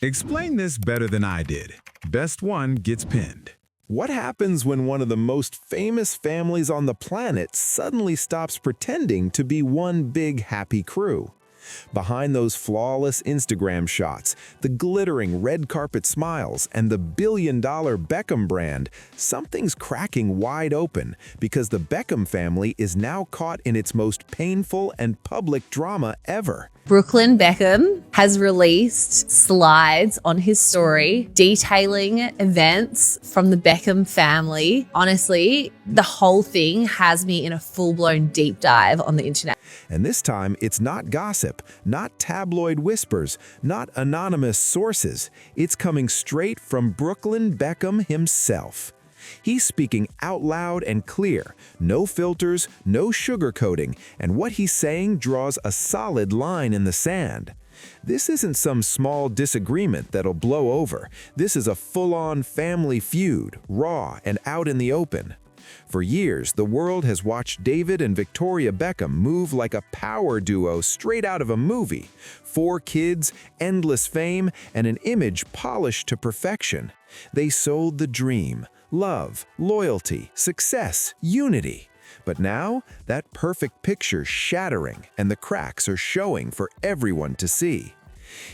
Explain this better than I did. Best one gets pinned. What happens when one of the most famous families on the planet suddenly stops pretending to be one big happy crew? Behind those flawless Instagram shots, the glittering red carpet smiles, and the billion-dollar Beckham brand, something's cracking wide open because the Beckham family is now caught in its most painful and public drama ever. Brooklyn Beckham has released slides on his story detailing events from the Beckham family. Honestly, the whole thing has me in a full-blown deep dive on the internet. And this time, it's not gossip, not tabloid whispers, not anonymous sources. It's coming straight from Brooklyn Beckham himself. He's speaking out loud and clear, no filters, no sugarcoating, and what he's saying draws a solid line in the sand. This isn't some small disagreement that'll blow over. This is a full-on family feud, raw and out in the open. For years, the world has watched David and Victoria Beckham move like a power duo straight out of a movie. 4 kids, endless fame, and an image polished to perfection. They sold the dream. Love, loyalty, success, unity. But now, that perfect picture's shattering and the cracks are showing for everyone to see.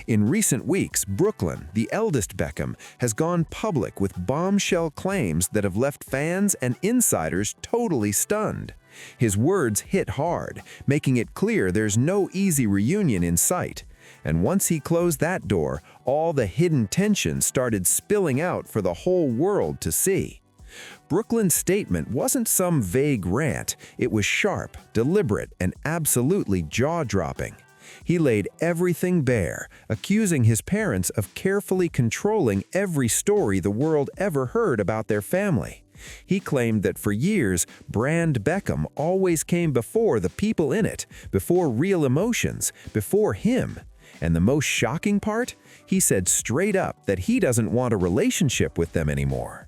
In recent weeks, Brooklyn, the eldest Beckham, has gone public with bombshell claims that have left fans and insiders totally stunned. His words hit hard, making it clear there's no easy reunion in sight. And once he closed that door, all the hidden tension started spilling out for the whole world to see. Brooklyn's statement wasn't some vague rant. It was sharp, deliberate, and absolutely jaw-dropping. He laid everything bare, accusing his parents of carefully controlling every story the world ever heard about their family. He claimed that for years, brand Beckham always came before the people in it, before real emotions, before him. And the most shocking part? He said straight up that he doesn't want a relationship with them anymore.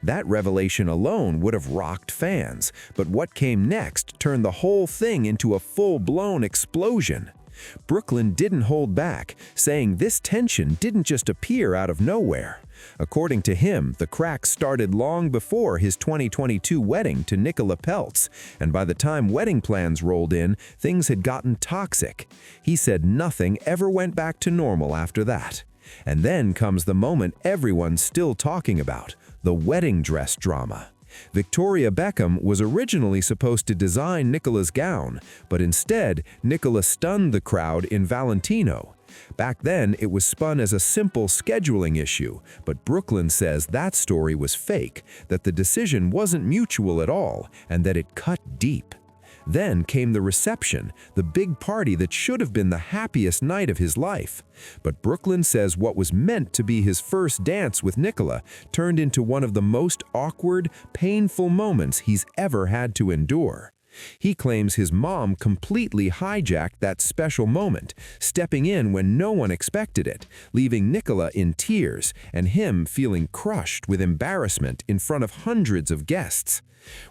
That revelation alone would have rocked fans, but what came next turned the whole thing into a full-blown explosion. Brooklyn didn't hold back, saying this tension didn't just appear out of nowhere. According to him, the cracks started long before his 2022 wedding to Nicola Peltz, and by the time wedding plans rolled in, things had gotten toxic. He said nothing ever went back to normal after that. And then comes the moment everyone's still talking about, the wedding dress drama. Victoria Beckham was originally supposed to design Nicola's gown, but instead, Nicola stunned the crowd in Valentino. Back then, it was spun as a simple scheduling issue, but Brooklyn says that story was fake, that the decision wasn't mutual at all, and that it cut deep. Then came the reception, the big party that should have been the happiest night of his life. But Brooklyn says what was meant to be his first dance with Nicola turned into one of the most awkward, painful moments he's ever had to endure. He claims his mom completely hijacked that special moment, stepping in when no one expected it, leaving Nicola in tears and him feeling crushed with embarrassment in front of hundreds of guests.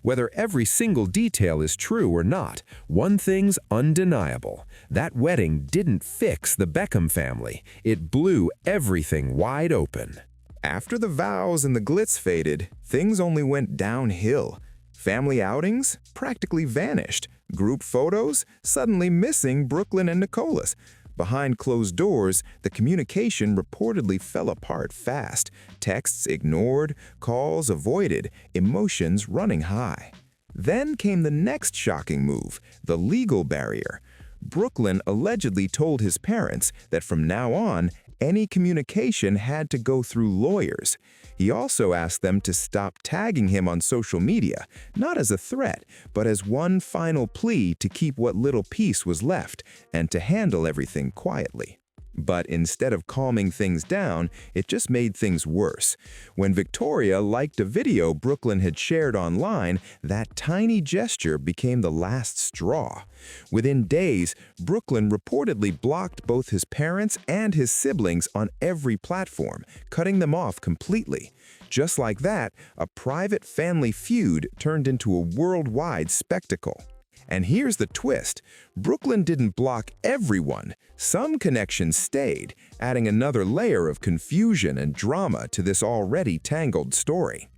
Whether every single detail is true or not, one thing's undeniable. That wedding didn't fix the Beckham family. It blew everything wide open. After the vows and the glitz faded, things only went downhill. Family outings practically vanished. Group photos suddenly missing Brooklyn and Nicola's. Behind closed doors, the communication reportedly fell apart fast. Texts ignored, calls avoided, emotions running high. Then came the next shocking move, the legal barrier. Brooklyn allegedly told his parents that from now on, any communication had to go through lawyers. He also asked them to stop tagging him on social media, not as a threat, but as one final plea to keep what little peace was left and to handle everything quietly. But instead of calming things down, it just made things worse. When Victoria liked a video Brooklyn had shared online, that tiny gesture became the last straw. Within days, Brooklyn reportedly blocked both his parents and his siblings on every platform, cutting them off completely. Just like that, a private family feud turned into a worldwide spectacle. And here's the twist. Brooklyn didn't block everyone. Some connections stayed, adding another layer of confusion and drama to this already tangled story.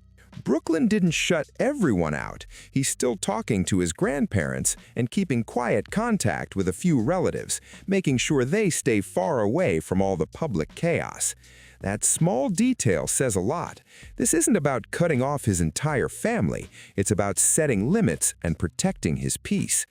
Brooklyn didn't shut everyone out. He's still talking to his grandparents and keeping quiet contact with a few relatives, making sure they stay far away from all the public chaos. That small detail says a lot. This isn't about cutting off his entire family. It's about setting limits and protecting his peace.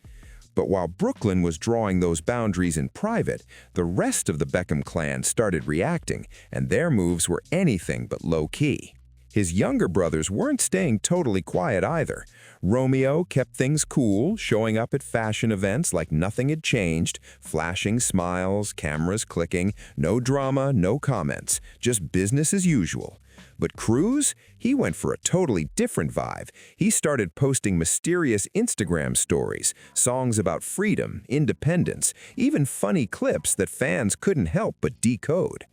But while Brooklyn was drawing those boundaries in private, the rest of the Beckham clan started reacting, and their moves were anything but low-key. His younger brothers weren't staying totally quiet either. Romeo kept things cool, showing up at fashion events like nothing had changed, flashing smiles, cameras clicking, no drama, no comments, just business as usual. But Cruz, he went for a totally different vibe. He started posting mysterious Instagram stories, songs about freedom, independence, even funny clips that fans couldn't help but decode.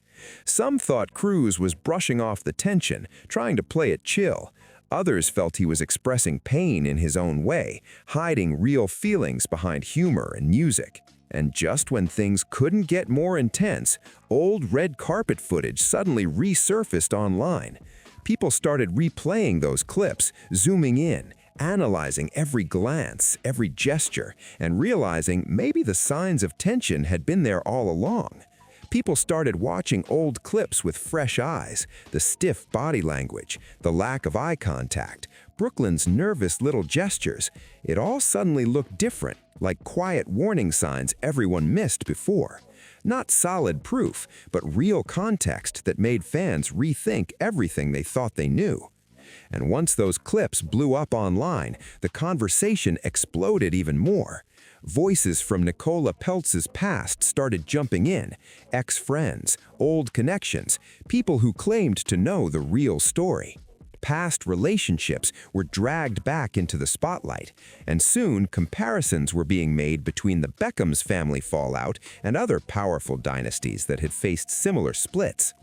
Some thought Cruz was brushing off the tension, trying to play it chill. Others felt he was expressing pain in his own way, hiding real feelings behind humor and music. And just when things couldn't get more intense, old red carpet footage suddenly resurfaced online. People started replaying those clips, zooming in, analyzing every glance, every gesture, and realizing maybe the signs of tension had been there all along. People started watching old clips with fresh eyes, the stiff body language, the lack of eye contact, Brooklyn's nervous little gestures. It all suddenly looked different, like quiet warning signs everyone missed before. Not solid proof, but real context that made fans rethink everything they thought they knew. And once those clips blew up online, the conversation exploded even more. Voices from Nicola Peltz's past started jumping in, ex-friends, old connections, people who claimed to know the real story. Past relationships were dragged back into the spotlight, and soon comparisons were being made between the Beckhams family fallout and other powerful dynasties that had faced similar splits.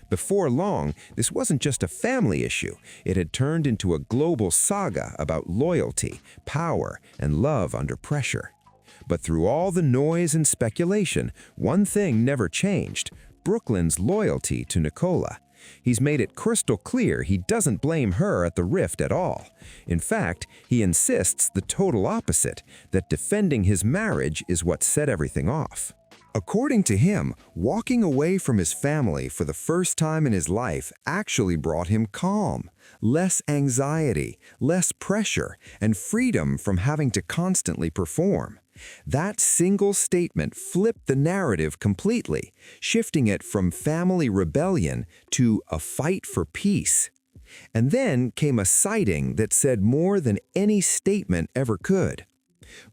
Before long, this wasn't just a family issue. It had turned into a global saga about loyalty, power, and love under pressure. But through all the noise and speculation, one thing never changed: Brooklyn's loyalty to Nicola. He's made it crystal clear he doesn't blame her at the rift at all. In fact, he insists the total opposite, that defending his marriage is what set everything off. According to him, walking away from his family for the first time in his life actually brought him calm, less anxiety, less pressure, and freedom from having to constantly perform. That single statement flipped the narrative completely, shifting it from family rebellion to a fight for peace. And then came a sighting that said more than any statement ever could.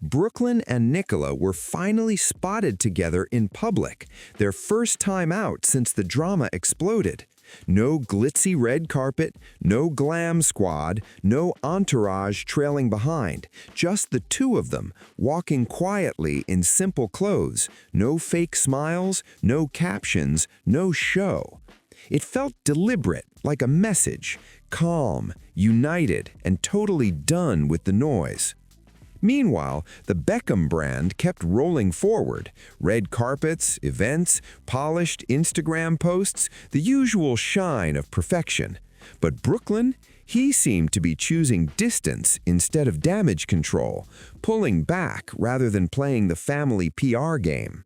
Brooklyn and Nicola were finally spotted together in public, their first time out since the drama exploded. No glitzy red carpet, no glam squad, no entourage trailing behind, just the two of them, walking quietly in simple clothes, no fake smiles, no captions, no show. It felt deliberate, like a message, calm, united, and totally done with the noise. Meanwhile, the Beckham brand kept rolling forward. Red carpets, events, polished Instagram posts, the usual shine of perfection. But Brooklyn, he seemed to be choosing distance instead of damage control, pulling back rather than playing the family PR game.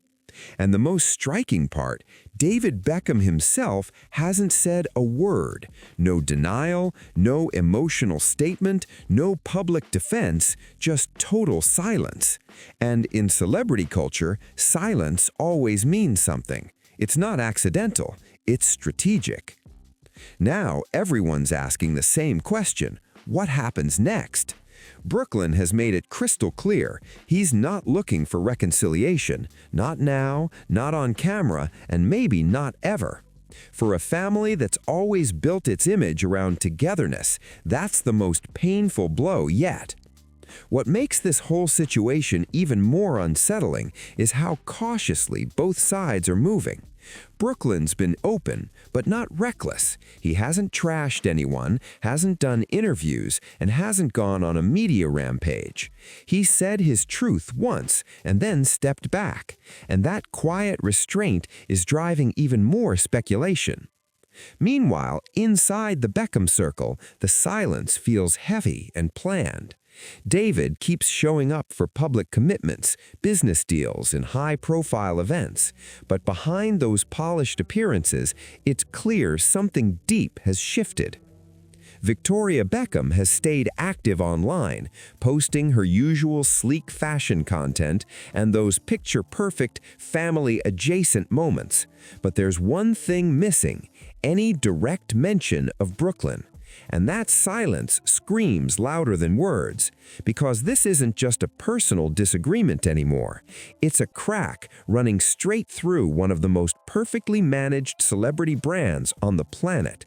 And the most striking part, David Beckham himself hasn't said a word. No denial, no emotional statement, no public defense, just total silence. And in celebrity culture, silence always means something. It's not accidental, it's strategic. Now everyone's asking the same question: what happens next? Brooklyn has made it crystal clear he's not looking for reconciliation, not now, not on camera, and maybe not ever. For a family that's always built its image around togetherness, that's the most painful blow yet. What makes this whole situation even more unsettling is how cautiously both sides are moving. Brooklyn's been open, but not reckless. He hasn't trashed anyone, hasn't done interviews, and hasn't gone on a media rampage. He said his truth once and then stepped back, and that quiet restraint is driving even more speculation. Meanwhile, inside the Beckham circle, the silence feels heavy and planned. David keeps showing up for public commitments, business deals, and high-profile events. But behind those polished appearances, it's clear something deep has shifted. Victoria Beckham has stayed active online, posting her usual sleek fashion content and those picture-perfect, family-adjacent moments. But there's one thing missing: any direct mention of Brooklyn. And that silence screams louder than words, because this isn't just a personal disagreement anymore. It's a crack running straight through one of the most perfectly managed celebrity brands on the planet.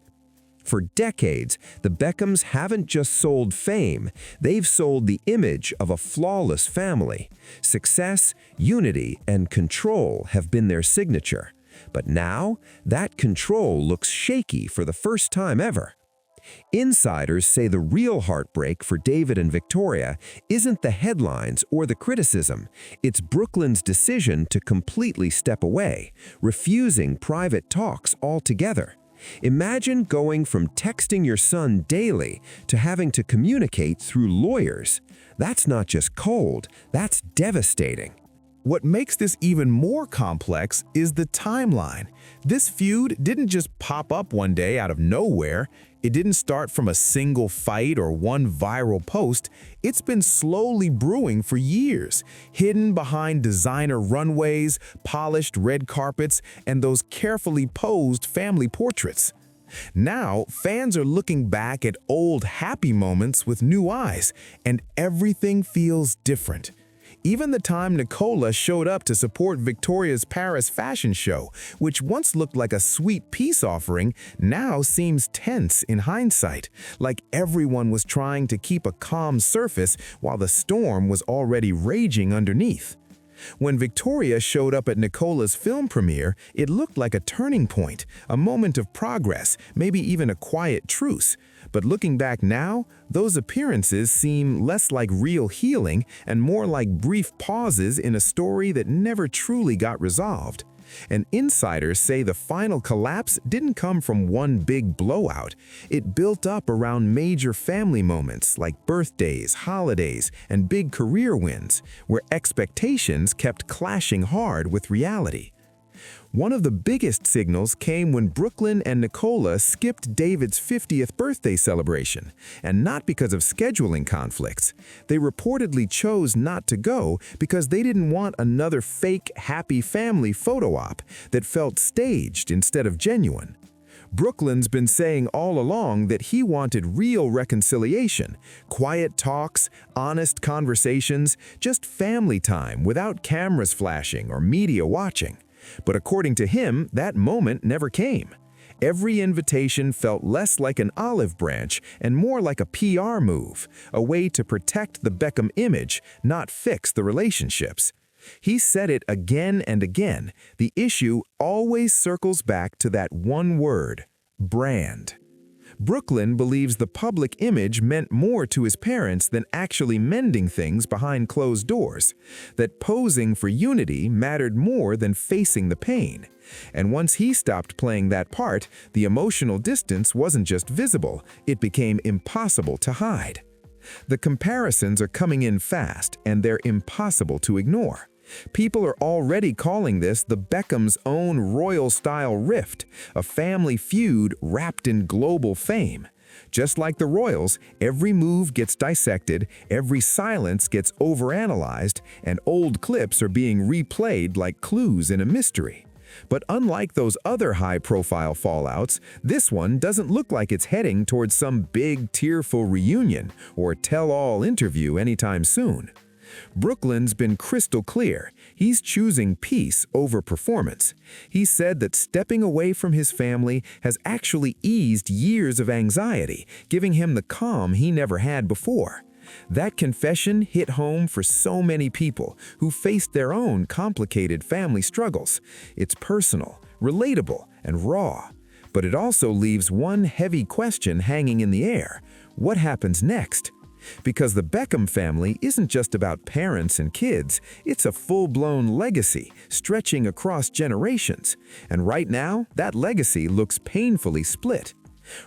For decades, the Beckhams haven't just sold fame, they've sold the image of a flawless family. Success, unity, and control have been their signature. But now, that control looks shaky for the first time ever. Insiders say the real heartbreak for David and Victoria isn't the headlines or the criticism. It's Brooklyn's decision to completely step away, refusing private talks altogether. Imagine going from texting your son daily to having to communicate through lawyers. That's not just cold, that's devastating. What makes this even more complex is the timeline. This feud didn't just pop up one day out of nowhere. It didn't start from a single fight or one viral post. It's been slowly brewing for years, hidden behind designer runways, polished red carpets, and those carefully posed family portraits. Now, fans are looking back at old happy moments with new eyes, and everything feels different. Even the time Nicola showed up to support Victoria's Paris fashion show, which once looked like a sweet peace offering, now seems tense in hindsight, like everyone was trying to keep a calm surface while the storm was already raging underneath. When Victoria showed up at Nicola's film premiere, it looked like a turning point, a moment of progress, maybe even a quiet truce. But looking back now, those appearances seem less like real healing and more like brief pauses in a story that never truly got resolved. And insiders say the final collapse didn't come from one big blowout. It built up around major family moments like birthdays, holidays, and big career wins, where expectations kept clashing hard with reality. One of the biggest signals came when Brooklyn and Nicola skipped David's 50th birthday celebration, and not because of scheduling conflicts. They reportedly chose not to go because they didn't want another fake happy family photo op that felt staged instead of genuine. Brooklyn's been saying all along that he wanted real reconciliation, quiet talks, honest conversations, just family time without cameras flashing or media watching. But according to him, that moment never came. Every invitation felt less like an olive branch and more like a PR move, a way to protect the Beckham image, not fix the relationships. He said it again and again. The issue always circles back to that one word: brand. Brooklyn believes the public image meant more to his parents than actually mending things behind closed doors, that posing for unity mattered more than facing the pain. And once he stopped playing that part, the emotional distance wasn't just visible, it became impossible to hide. The comparisons are coming in fast, and they're impossible to ignore. People are already calling this the Beckham's own royal-style rift, a family feud wrapped in global fame. Just like the royals, every move gets dissected, every silence gets overanalyzed, and old clips are being replayed like clues in a mystery. But unlike those other high-profile fallouts, this one doesn't look like it's heading towards some big, tearful reunion or tell-all interview anytime soon. Brooklyn's been crystal clear. He's choosing peace over performance. He said that stepping away from his family has actually eased years of anxiety, giving him the calm he never had before. That confession hit home for so many people who faced their own complicated family struggles. It's personal, relatable, and raw. But it also leaves one heavy question hanging in the air. What happens next? Because the Beckham family isn't just about parents and kids, it's a full-blown legacy stretching across generations. And right now, that legacy looks painfully split.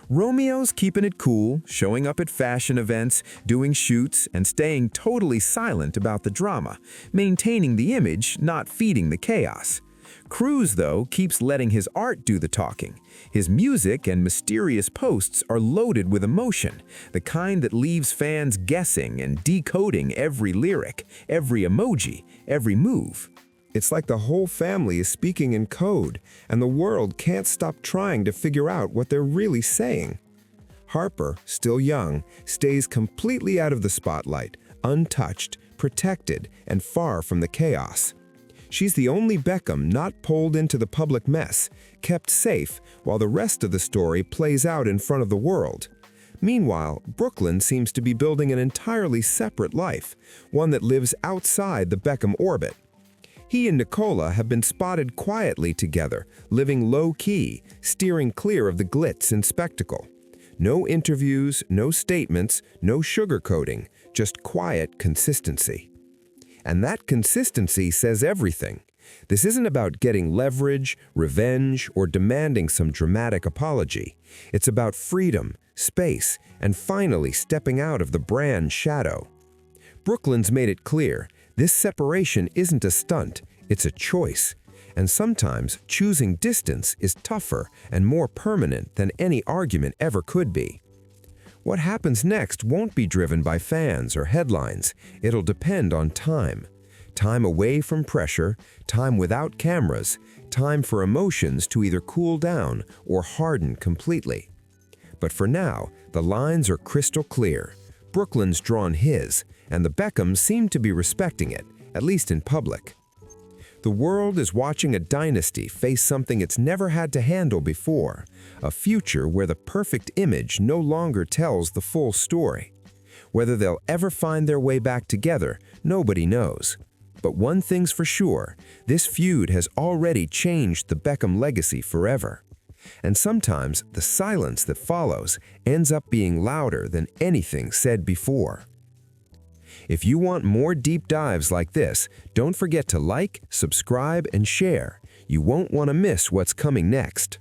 Romeo's keeping it cool, showing up at fashion events, doing shoots, and staying totally silent about the drama, maintaining the image, not feeding the chaos. Cruz, though, keeps letting his art do the talking. His music and mysterious posts are loaded with emotion, the kind that leaves fans guessing and decoding every lyric, every emoji, every move. It's like the whole family is speaking in code, and the world can't stop trying to figure out what they're really saying. Harper, still young, stays completely out of the spotlight, untouched, protected, and far from the chaos. She's the only Beckham not pulled into the public mess, kept safe while the rest of the story plays out in front of the world. Meanwhile, Brooklyn seems to be building an entirely separate life, one that lives outside the Beckham orbit. He and Nicola have been spotted quietly together, living low-key, steering clear of the glitz and spectacle. No interviews, no statements, no sugarcoating, just quiet consistency. And that consistency says everything. This isn't about getting leverage, revenge, or demanding some dramatic apology. It's about freedom, space, and finally stepping out of the brand shadow. Brooklyn's made it clear, this separation isn't a stunt, it's a choice. And sometimes choosing distance is tougher and more permanent than any argument ever could be. What happens next won't be driven by fans or headlines. It'll depend on time. Time away from pressure, time without cameras, time for emotions to either cool down or harden completely. But for now, the lines are crystal clear. Brooklyn's drawn his, and the Beckhams seem to be respecting it, at least in public. The world is watching a dynasty face something it's never had to handle before, a future where the perfect image no longer tells the full story. Whether they'll ever find their way back together, nobody knows. But one thing's for sure, this feud has already changed the Beckham legacy forever. And sometimes the silence that follows ends up being louder than anything said before. If you want more deep dives like this, don't forget to like, subscribe, and share. You won't want to miss what's coming next.